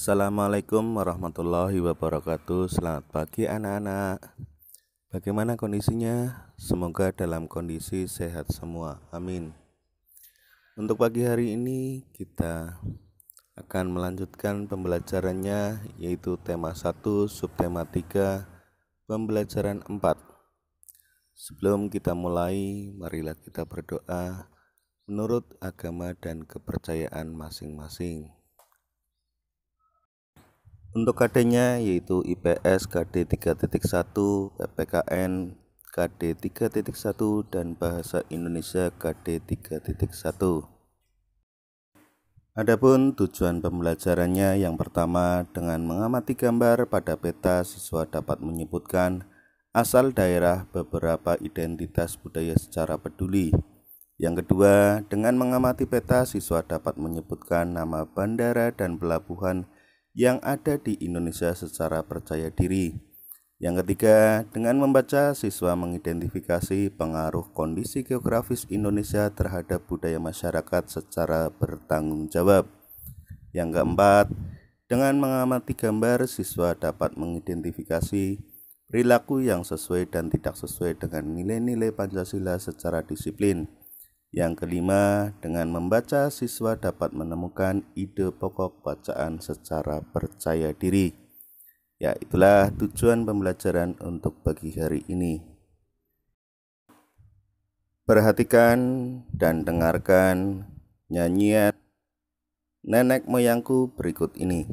Assalamualaikum warahmatullahi wabarakatuh. Selamat pagi anak-anak. Bagaimana kondisinya? Semoga dalam kondisi sehat semua. Amin. Untuk pagi hari ini kita akan melanjutkan pembelajarannya, yaitu tema 1, subtema 3, pembelajaran 4. Sebelum kita mulai, marilah kita berdoa menurut agama dan kepercayaan masing-masing. Untuk KD-nya yaitu IPS KD 3.1, PPKN KD 3.1, dan Bahasa Indonesia KD 3.1. Adapun tujuan pembelajarannya, yang pertama, dengan mengamati gambar pada peta, siswa dapat menyebutkan asal daerah beberapa identitas budaya secara peduli. Yang kedua, dengan mengamati peta, siswa dapat menyebutkan nama bandara dan pelabuhan yang ada di Indonesia secara percaya diri. Yang ketiga, dengan membaca, siswa mengidentifikasi pengaruh kondisi geografis Indonesia terhadap budaya masyarakat secara bertanggung jawab. Yang keempat, dengan mengamati gambar, siswa dapat mengidentifikasi perilaku yang sesuai dan tidak sesuai dengan nilai-nilai Pancasila secara disiplin. Yang kelima, dengan membaca, siswa dapat menemukan ide pokok bacaan secara percaya diri. Ya, itulah tujuan pembelajaran untuk pagi hari ini. Perhatikan dan dengarkan nyanyian nenek moyangku berikut ini.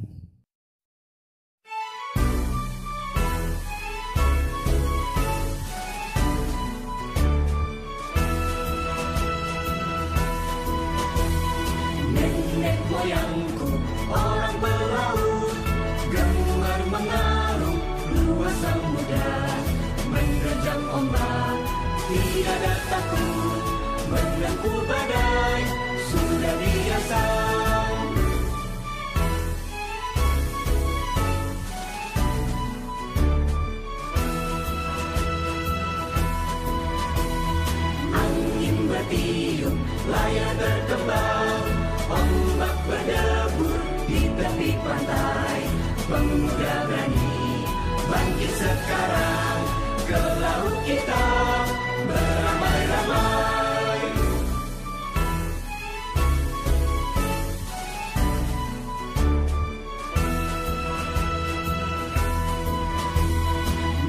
Moyangku orang pelaut, gemar mengarung luas samudra, menerjang ombak tiada takut, merangkul badai sudah biasa. Angin bertiup, layar berkembang, ombak berdebur di tepi pantai. Pemuda berani bangkit sekarang, ke laut kita beramai-ramai.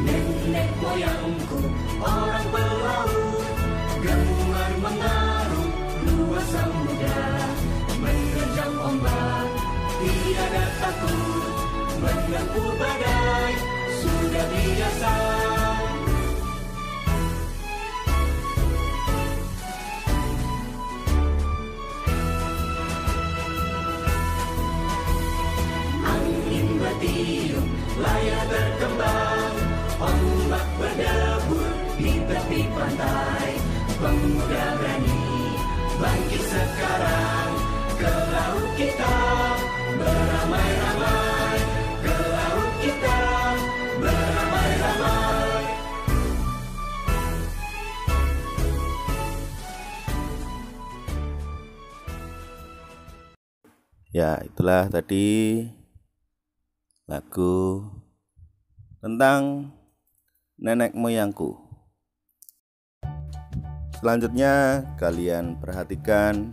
Nenek moyangku orang pelaut, gemar mengarung luas samudra, menerjang ombak tiada takut, menempuh badai sudah biasa. Angin bertiup, layar berkembang, ombak berdebur di tepi pantai. Pemuda berani bangkit sekarang, ke laut kita beramai-ramai, ke laut kita beramai-ramai. Ya, itulah tadi lagu tentang nenek moyangku. Selanjutnya kalian perhatikan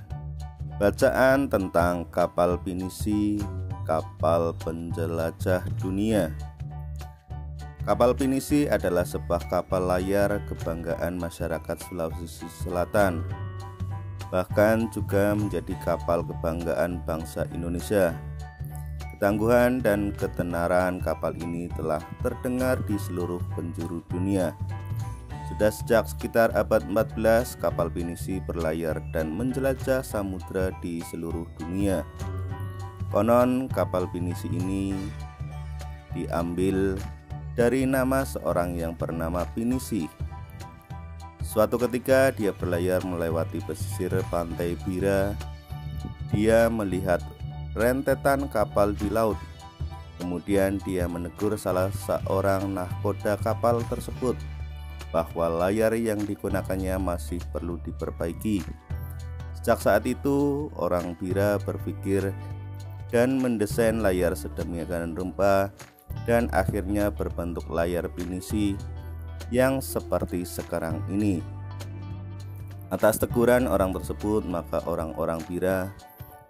bacaan tentang kapal pinisi, kapal penjelajah dunia. Kapal pinisi adalah sebuah kapal layar kebanggaan masyarakat Sulawesi Selatan, bahkan juga menjadi kapal kebanggaan bangsa Indonesia. Ketangguhan dan ketenaran kapal ini telah terdengar di seluruh penjuru dunia. Sudah sejak sekitar abad 14, kapal pinisi berlayar dan menjelajah samudra di seluruh dunia. Konon kapal pinisi ini diambil dari nama seorang yang bernama Pinisi. Suatu ketika dia berlayar melewati pesisir pantai Bira. Dia melihat rentetan kapal di laut. Kemudian dia menegur salah seorang nahkoda kapal tersebut bahwa layar yang digunakannya masih perlu diperbaiki. Sejak saat itu, orang Bira berpikir dan mendesain layar sedemikian rupa dan akhirnya berbentuk layar pinisi yang seperti sekarang ini. Atas teguran orang tersebut, maka orang-orang Bira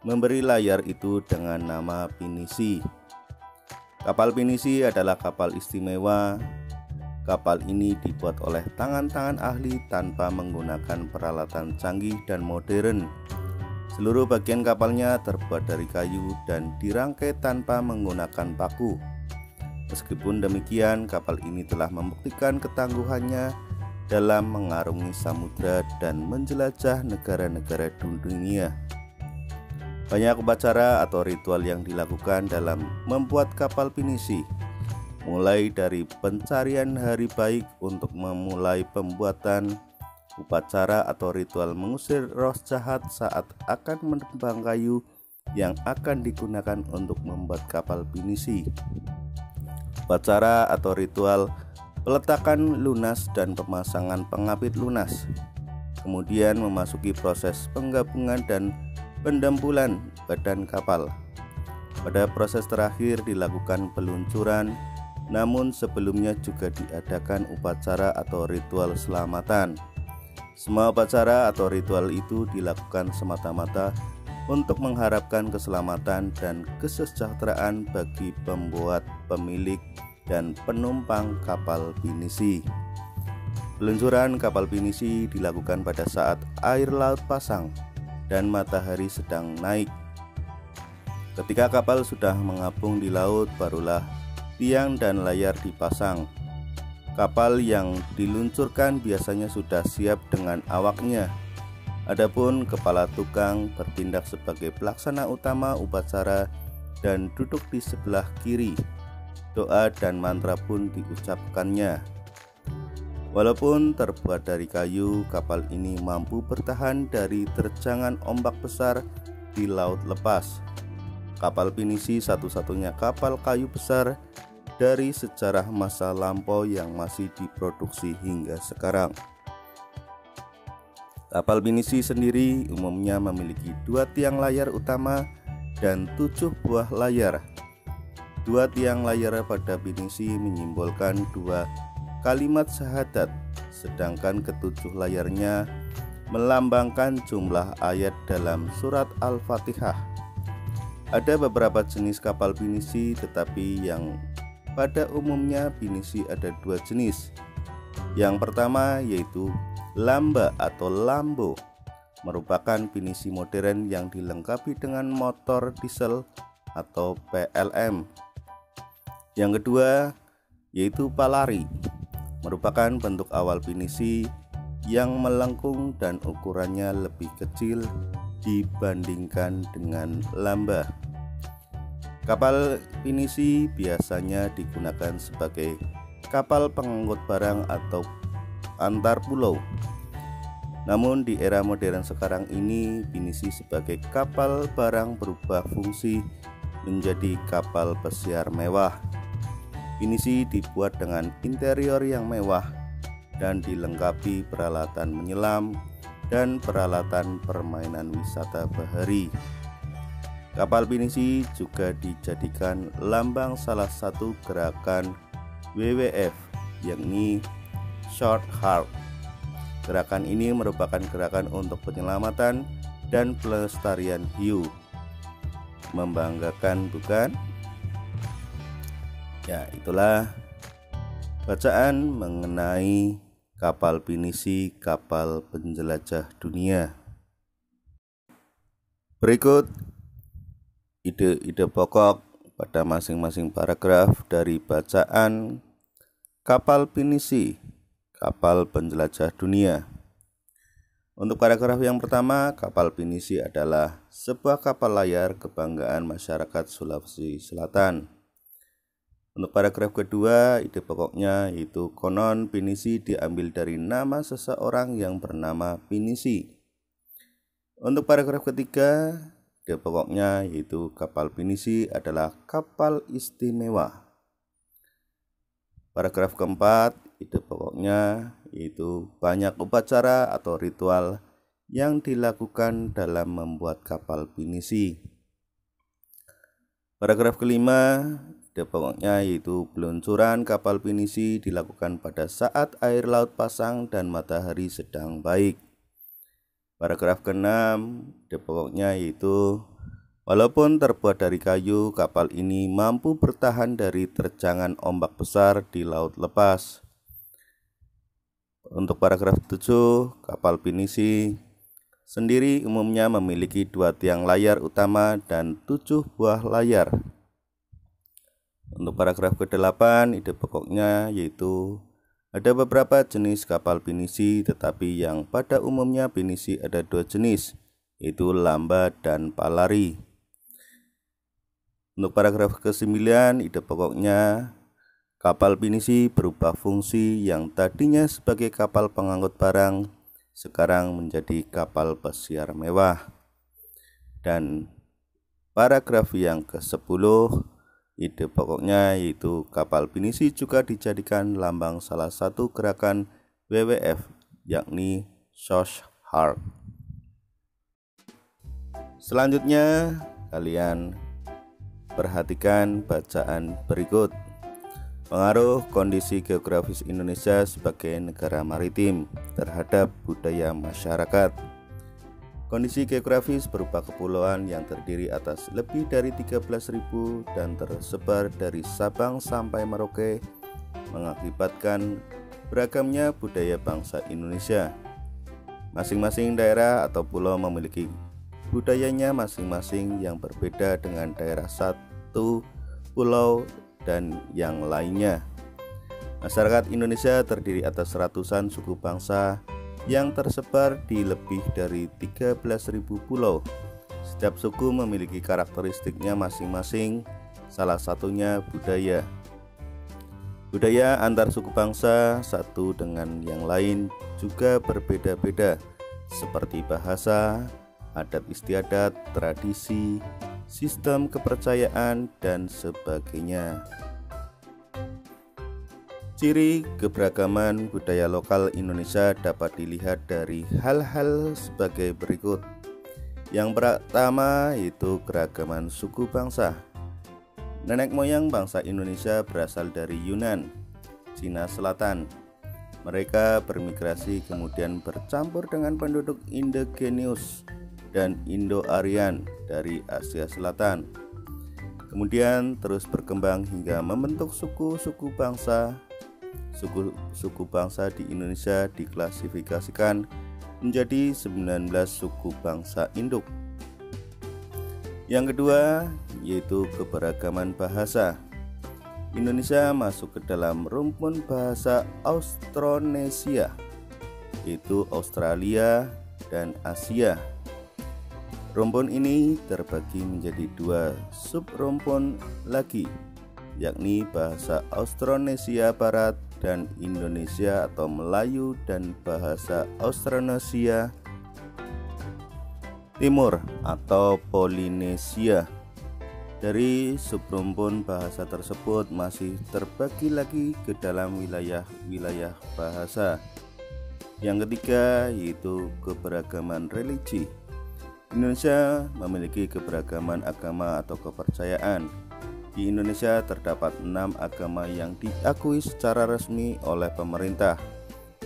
memberi layar itu dengan nama pinisi. Kapal pinisi adalah kapal istimewa. Kapal ini dibuat oleh tangan-tangan ahli tanpa menggunakan peralatan canggih dan modern. Seluruh bagian kapalnya terbuat dari kayu dan dirangkai tanpa menggunakan paku. Meskipun demikian, kapal ini telah membuktikan ketangguhannya dalam mengarungi samudra dan menjelajah negara-negara dunia. Banyak upacara atau ritual yang dilakukan dalam membuat kapal pinisi, mulai dari pencarian hari baik untuk memulai pembuatan, upacara atau ritual mengusir roh jahat saat akan menebang kayu yang akan digunakan untuk membuat kapal pinisi, upacara atau ritual peletakan lunas dan pemasangan pengapit lunas, kemudian memasuki proses penggabungan dan pendempulan badan kapal. Pada proses terakhir dilakukan peluncuran, namun sebelumnya juga diadakan upacara atau ritual selamatan. Semua upacara atau ritual itu dilakukan semata-mata untuk mengharapkan keselamatan dan kesejahteraan bagi pembuat, pemilik, dan penumpang kapal pinisi. Peluncuran kapal pinisi dilakukan pada saat air laut pasang dan matahari sedang naik. Ketika kapal sudah mengapung di laut, barulah tiang dan layar dipasang. Kapal yang diluncurkan biasanya sudah siap dengan awaknya. Adapun kepala tukang bertindak sebagai pelaksana utama upacara dan duduk di sebelah kiri. Doa dan mantra pun diucapkannya. Walaupun terbuat dari kayu, kapal ini mampu bertahan dari terjangan ombak besar di laut lepas. Kapal pinisi satu-satunya kapal kayu besar dari sejarah masa lampau yang masih diproduksi hingga sekarang. Kapal pinisi sendiri umumnya memiliki 2 tiang layar utama dan 7 buah layar. 2 tiang layar pada pinisi menyimbolkan 2 kalimat syahadat, sedangkan ke-7 layarnya melambangkan jumlah ayat dalam surat Al-Fatihah. Ada beberapa jenis kapal pinisi, tetapi yang pada umumnya pinisi ada 2 jenis. Yang pertama yaitu lamba atau lambo, merupakan pinisi modern yang dilengkapi dengan motor diesel atau PLM. Yang kedua yaitu palari, merupakan bentuk awal pinisi yang melengkung dan ukurannya lebih kecil dibandingkan dengan lamba. Kapal pinisi biasanya digunakan sebagai kapal pengangkut barang atau antar pulau. Namun di era modern sekarang ini, pinisi sebagai kapal barang berubah fungsi menjadi kapal pesiar mewah. Pinisi dibuat dengan interior yang mewah dan dilengkapi peralatan menyelam dan peralatan permainan wisata bahari. Kapal pinisi juga dijadikan lambang salah satu gerakan WWF, yakni Short Harp. Gerakan ini merupakan gerakan untuk penyelamatan dan pelestarian hiu. Membanggakan, bukan? Ya, itulah bacaan mengenai kapal pinisi, kapal penjelajah dunia. Berikut ide-ide pokok pada masing-masing paragraf dari bacaan kapal pinisi, kapal penjelajah dunia. Untuk paragraf yang pertama, kapal pinisi adalah sebuah kapal layar kebanggaan masyarakat Sulawesi Selatan. Untuk paragraf kedua, ide pokoknya yaitu konon pinisi diambil dari nama seseorang yang bernama Pinisi. Untuk paragraf ketiga, ide pokoknya yaitu kapal pinisi adalah kapal istimewa. Paragraf keempat, ide pokoknya yaitu banyak upacara atau ritual yang dilakukan dalam membuat kapal pinisi. Paragraf kelima, ide pokoknya yaitu peluncuran kapal pinisi dilakukan pada saat air laut pasang dan matahari sedang baik. Paragraf keenam, ide pokoknya yaitu walaupun terbuat dari kayu, kapal ini mampu bertahan dari terjangan ombak besar di laut lepas. Untuk paragraf 7, kapal pinisi sendiri umumnya memiliki 2 tiang layar utama dan 7 buah layar. Untuk paragraf ke-8, ide pokoknya yaitu ada beberapa jenis kapal pinisi, tetapi yang pada umumnya pinisi ada 2 jenis, yaitu lambat dan palari. Untuk paragraf ke-9, ide pokoknya kapal pinisi berubah fungsi yang tadinya sebagai kapal pengangkut barang, sekarang menjadi kapal pesiar mewah. Dan paragraf yang ke-10, ide pokoknya yaitu kapal pinisi juga dijadikan lambang salah satu gerakan WWF, yakni South Heart. Selanjutnya, kalian perhatikan bacaan berikut. Pengaruh kondisi geografis Indonesia sebagai negara maritim terhadap budaya masyarakat. Kondisi geografis berupa kepulauan yang terdiri atas lebih dari 13.000 dan tersebar dari Sabang sampai Merauke, mengakibatkan beragamnya budaya bangsa Indonesia. Masing-masing daerah atau pulau memiliki budayanya masing-masing yang berbeda dengan daerah satu pulau dan yang lainnya. Masyarakat Indonesia terdiri atas ratusan suku bangsa yang tersebar di lebih dari 13.000 pulau. Setiap suku memiliki karakteristiknya masing-masing, salah satunya budaya. Budaya antar suku bangsa satu dengan yang lain juga berbeda-beda, seperti bahasa, adat istiadat, tradisi, sistem kepercayaan, dan sebagainya. Ciri keberagaman budaya lokal Indonesia dapat dilihat dari hal-hal sebagai berikut. Yang pertama yaitu keragaman suku bangsa. Nenek moyang bangsa Indonesia berasal dari Yunan, Cina Selatan. Mereka bermigrasi kemudian bercampur dengan penduduk indigenous dan Indo-Aryan dari Asia Selatan. Kemudian terus berkembang hingga membentuk suku-suku bangsa. Suku bangsa di Indonesia diklasifikasikan menjadi 19 suku bangsa induk. Yang kedua yaitu keberagaman bahasa. Indonesia masuk ke dalam rumpun bahasa Austronesia, yaitu Australia dan Asia. Rumpun ini terbagi menjadi 2 subrumpun lagi, yakni bahasa Austronesia Barat dan Indonesia atau Melayu dan bahasa Austronesia Timur atau Polinesia. Dari subrumpun bahasa tersebut masih terbagi lagi ke dalam wilayah-wilayah bahasa. Yang ketiga yaitu keberagaman religi. Indonesia memiliki keberagaman agama atau kepercayaan. Di Indonesia terdapat 6 agama yang diakui secara resmi oleh pemerintah,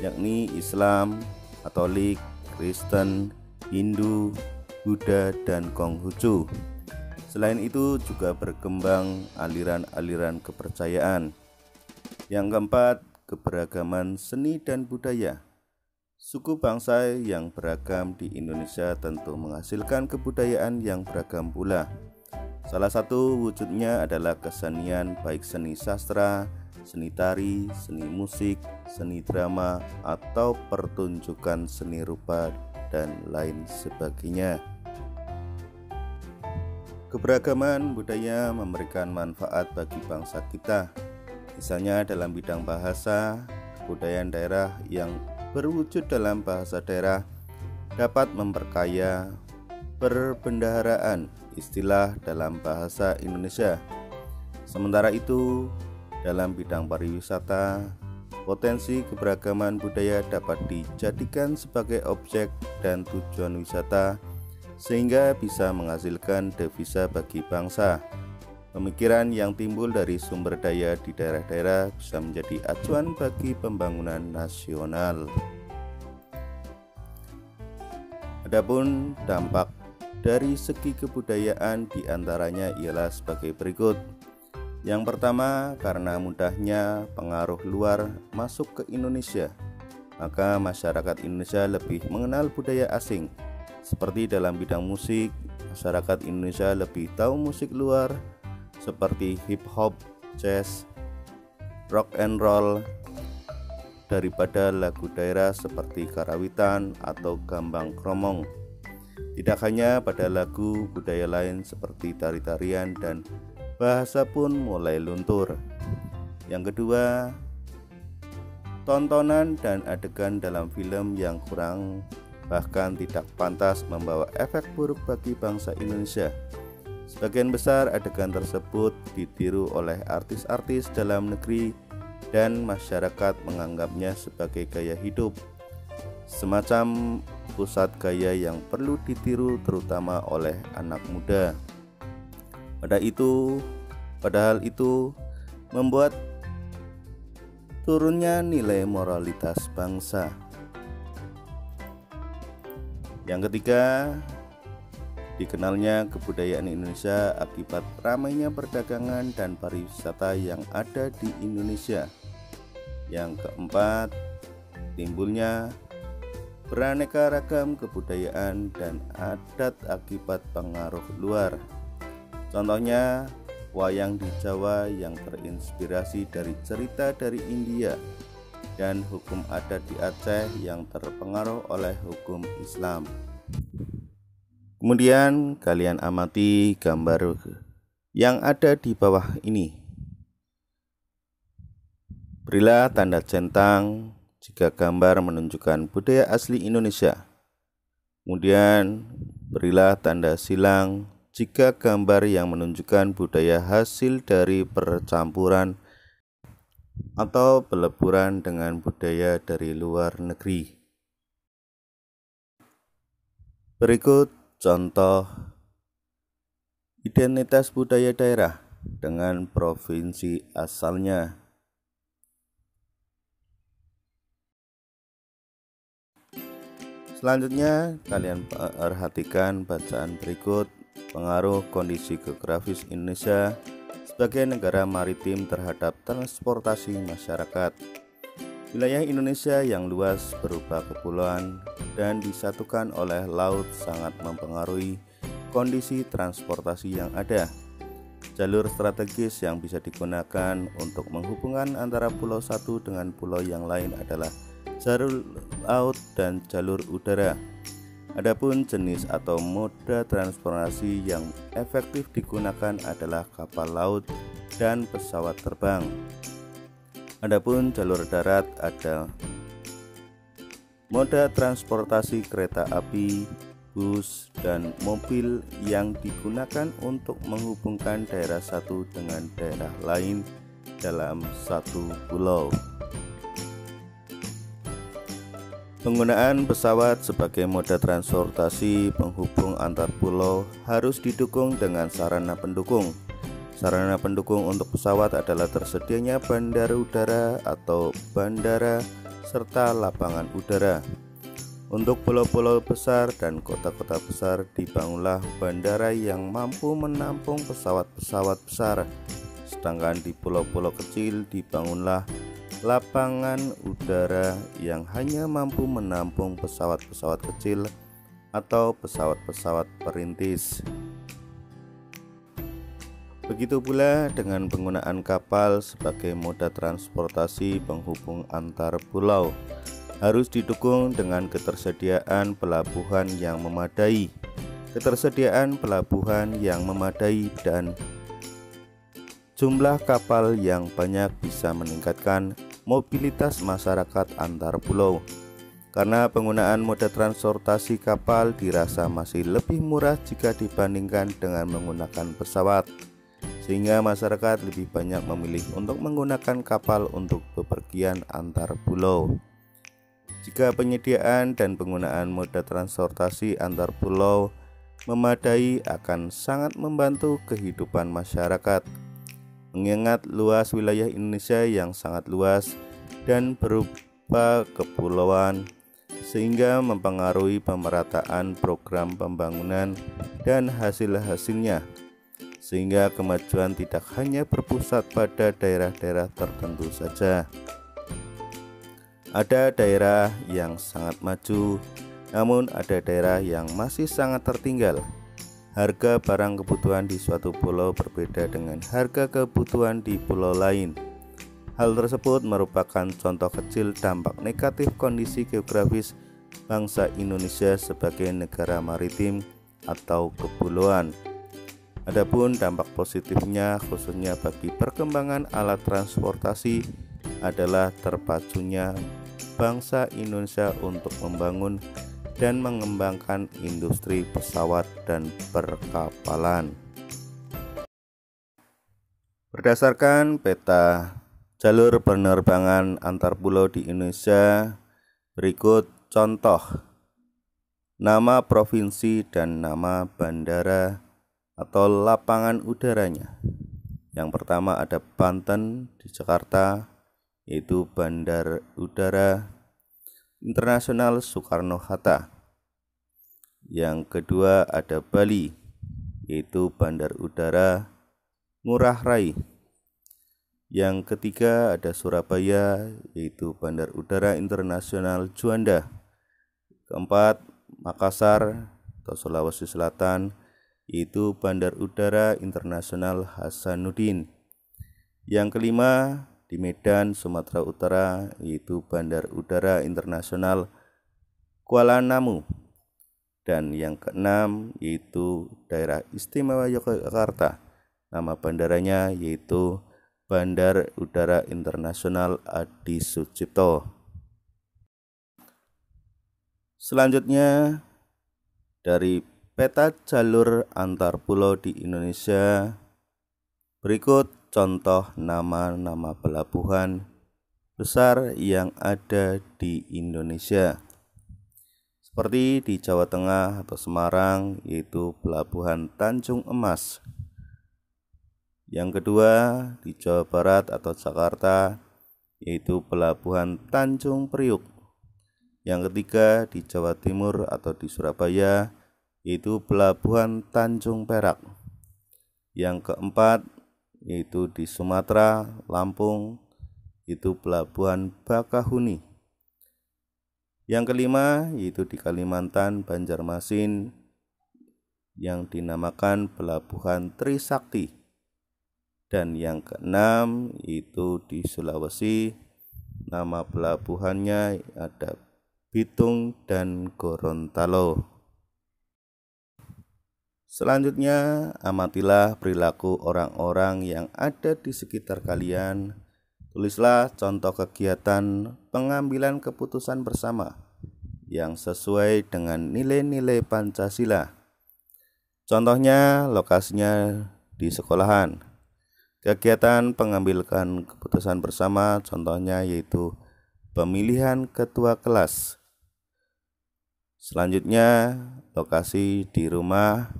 yakni Islam, Katolik, Kristen, Hindu, Buddha, dan Konghucu. Selain itu juga berkembang aliran-aliran kepercayaan. Yang keempat, keberagaman seni dan budaya. Suku bangsa yang beragam di Indonesia tentu menghasilkan kebudayaan yang beragam pula. Salah satu wujudnya adalah kesenian, baik seni sastra, seni tari, seni musik, seni drama, atau pertunjukan seni rupa, dan lain sebagainya. Keberagaman budaya memberikan manfaat bagi bangsa kita. Misalnya dalam bidang bahasa, kebudayaan daerah yang berwujud dalam bahasa daerah dapat memperkaya perbendaharaan istilah dalam bahasa Indonesia. Sementara itu, dalam bidang pariwisata, potensi keberagaman budaya dapat dijadikan sebagai objek dan tujuan wisata sehingga bisa menghasilkan devisa bagi bangsa. Pemikiran yang timbul dari sumber daya di daerah-daerah bisa menjadi acuan bagi pembangunan nasional. Adapun dampak dari segi kebudayaan diantaranya ialah sebagai berikut. Yang pertama, karena mudahnya pengaruh luar masuk ke Indonesia, maka masyarakat Indonesia lebih mengenal budaya asing. Seperti dalam bidang musik, masyarakat Indonesia lebih tahu musik luar seperti hip hop, jazz, rock and roll daripada lagu daerah seperti karawitan atau gambang kromong. Tidak hanya pada lagu, budaya lain seperti tari-tarian dan bahasa pun mulai luntur. Yang kedua, tontonan dan adegan dalam film yang kurang bahkan tidak pantas membawa efek buruk bagi bangsa Indonesia. Sebagian besar adegan tersebut ditiru oleh artis-artis dalam negeri dan masyarakat menganggapnya sebagai gaya hidup, semacam pusat gaya yang perlu ditiru terutama oleh anak muda. Padahal itu membuat turunnya nilai moralitas bangsa. Yang ketiga, dikenalnya kebudayaan Indonesia akibat ramainya perdagangan dan pariwisata yang ada di Indonesia. Yang keempat, timbulnya beraneka ragam kebudayaan dan adat akibat pengaruh luar. Contohnya, wayang di Jawa yang terinspirasi dari cerita dari India dan hukum adat di Aceh yang terpengaruh oleh hukum Islam. Kemudian kalian amati gambar yang ada di bawah ini. Berilah tanda centang jika gambar menunjukkan budaya asli Indonesia. Kemudian berilah tanda silang jika gambar yang menunjukkan budaya hasil dari percampuran atau peleburan dengan budaya dari luar negeri. Berikut contoh identitas budaya daerah dengan provinsi asalnya. Selanjutnya, kalian perhatikan bacaan berikut. Pengaruh kondisi geografis Indonesia sebagai negara maritim terhadap transportasi masyarakat. Wilayah Indonesia yang luas berupa kepulauan dan disatukan oleh laut sangat mempengaruhi kondisi transportasi yang ada. Jalur strategis yang bisa digunakan untuk menghubungkan antara pulau satu dengan pulau yang lain adalah jalur laut dan jalur udara. Adapun jenis atau moda transportasi yang efektif digunakan adalah kapal laut dan pesawat terbang. Adapun jalur darat ada moda transportasi kereta api, bus, dan mobil yang digunakan untuk menghubungkan daerah satu dengan daerah lain dalam satu pulau. Penggunaan pesawat sebagai moda transportasi penghubung antar pulau harus didukung dengan sarana pendukung. Sarana pendukung untuk pesawat adalah tersedianya bandara udara atau bandara serta lapangan udara. Untuk pulau-pulau besar dan kota-kota besar dibangunlah bandara yang mampu menampung pesawat-pesawat besar. Sedangkan di pulau-pulau kecil dibangunlah lapangan udara yang hanya mampu menampung pesawat-pesawat kecil atau pesawat-pesawat perintis. Begitu pula dengan penggunaan kapal sebagai moda transportasi penghubung antar pulau, harus didukung dengan ketersediaan pelabuhan yang memadai. Ketersediaan pelabuhan yang memadai dan jumlah kapal yang banyak bisa meningkatkan mobilitas masyarakat antar pulau. Karena penggunaan moda transportasi kapal dirasa masih lebih murah jika dibandingkan dengan menggunakan pesawat, sehingga masyarakat lebih banyak memilih untuk menggunakan kapal untuk bepergian antar pulau. Jika penyediaan dan penggunaan moda transportasi antar pulau memadai akan sangat membantu kehidupan masyarakat. Mengingat luas wilayah Indonesia yang sangat luas dan berupa kepulauan, sehingga mempengaruhi pemerataan program pembangunan dan hasil-hasilnya, sehingga kemajuan tidak hanya berpusat pada daerah-daerah tertentu saja. Ada daerah yang sangat maju, namun ada daerah yang masih sangat tertinggal. Harga barang kebutuhan di suatu pulau berbeda dengan harga kebutuhan di pulau lain. Hal tersebut merupakan contoh kecil dampak negatif kondisi geografis bangsa Indonesia sebagai negara maritim atau kepulauan. Adapun dampak positifnya khususnya bagi perkembangan alat transportasi adalah terpacunya bangsa Indonesia untuk membangun dan mengembangkan industri pesawat dan perkapalan. Berdasarkan peta jalur penerbangan antar pulau di Indonesia, berikut contoh nama provinsi dan nama bandara atau lapangan udaranya. Yang pertama ada Banten di Jakarta, yaitu Bandar Udara Internasional Soekarno-Hatta. Yang kedua ada Bali, yaitu Bandar Udara Ngurah Rai. Yang ketiga ada Surabaya, yaitu Bandar Udara Internasional Juanda. Keempat, Makassar atau Sulawesi Selatan, yaitu Bandar Udara Internasional Hasanuddin. Yang kelima, di Medan, Sumatera Utara, yaitu Bandar Udara Internasional Kuala Namu. Dan yang keenam, yaitu Daerah Istimewa Yogyakarta. Nama bandaranya yaitu Bandar Udara Internasional Adi Sucipto. Selanjutnya, dari peta jalur antar pulau di Indonesia, berikut contoh nama-nama pelabuhan besar yang ada di Indonesia. Seperti di Jawa Tengah atau Semarang, yaitu Pelabuhan Tanjung Emas. Yang kedua, di Jawa Barat atau Jakarta, yaitu Pelabuhan Tanjung Priuk. Yang ketiga, di Jawa Timur atau di Surabaya, yaitu Pelabuhan Tanjung Perak. Yang keempat, yaitu di Sumatera, Lampung, itu Pelabuhan Bakahuni. Yang kelima, yaitu di Kalimantan, Banjarmasin, yang dinamakan Pelabuhan Trisakti. Dan yang keenam, itu di Sulawesi, nama pelabuhannya ada Bitung dan Gorontalo. Selanjutnya, amatilah perilaku orang-orang yang ada di sekitar kalian. Tulislah contoh kegiatan pengambilan keputusan bersama yang sesuai dengan nilai-nilai Pancasila. Contohnya, lokasinya di sekolahan. Kegiatan pengambilan keputusan bersama contohnya yaitu pemilihan ketua kelas. Selanjutnya, lokasi di rumah,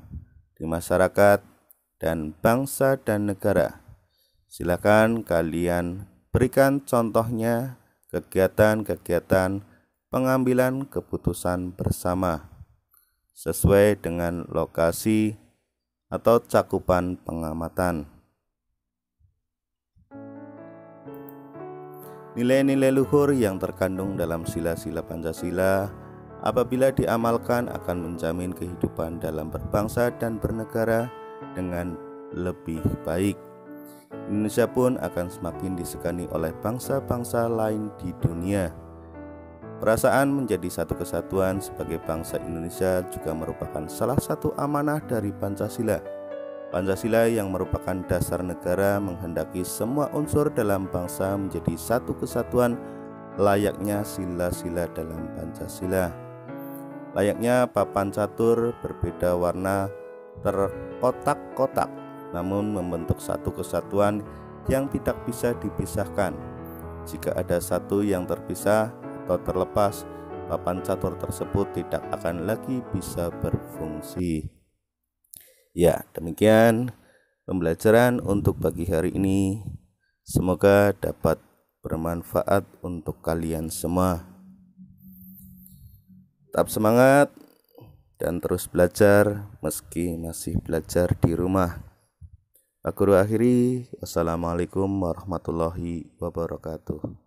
di masyarakat, dan bangsa dan negara. Silakan kalian berikan contohnya kegiatan-kegiatan pengambilan keputusan bersama sesuai dengan lokasi atau cakupan pengamatan. Nilai-nilai luhur yang terkandung dalam sila-sila Pancasila apabila diamalkan akan menjamin kehidupan dalam berbangsa dan bernegara dengan lebih baik. Indonesia pun akan semakin disegani oleh bangsa-bangsa lain di dunia. Perasaan menjadi satu kesatuan sebagai bangsa Indonesia juga merupakan salah satu amanah dari Pancasila. Pancasila yang merupakan dasar negara menghendaki semua unsur dalam bangsa menjadi satu kesatuan layaknya sila-sila dalam Pancasila. Layaknya papan catur berbeda warna terkotak-kotak namun membentuk satu kesatuan yang tidak bisa dipisahkan. Jika ada satu yang terpisah atau terlepas, papan catur tersebut tidak akan lagi bisa berfungsi. Ya, demikian pembelajaran untuk pagi hari ini. Semoga dapat bermanfaat untuk kalian semua. Tetap semangat dan terus belajar meski masih belajar di rumah. Aku akhiri. Wassalamualaikum warahmatullahi wabarakatuh.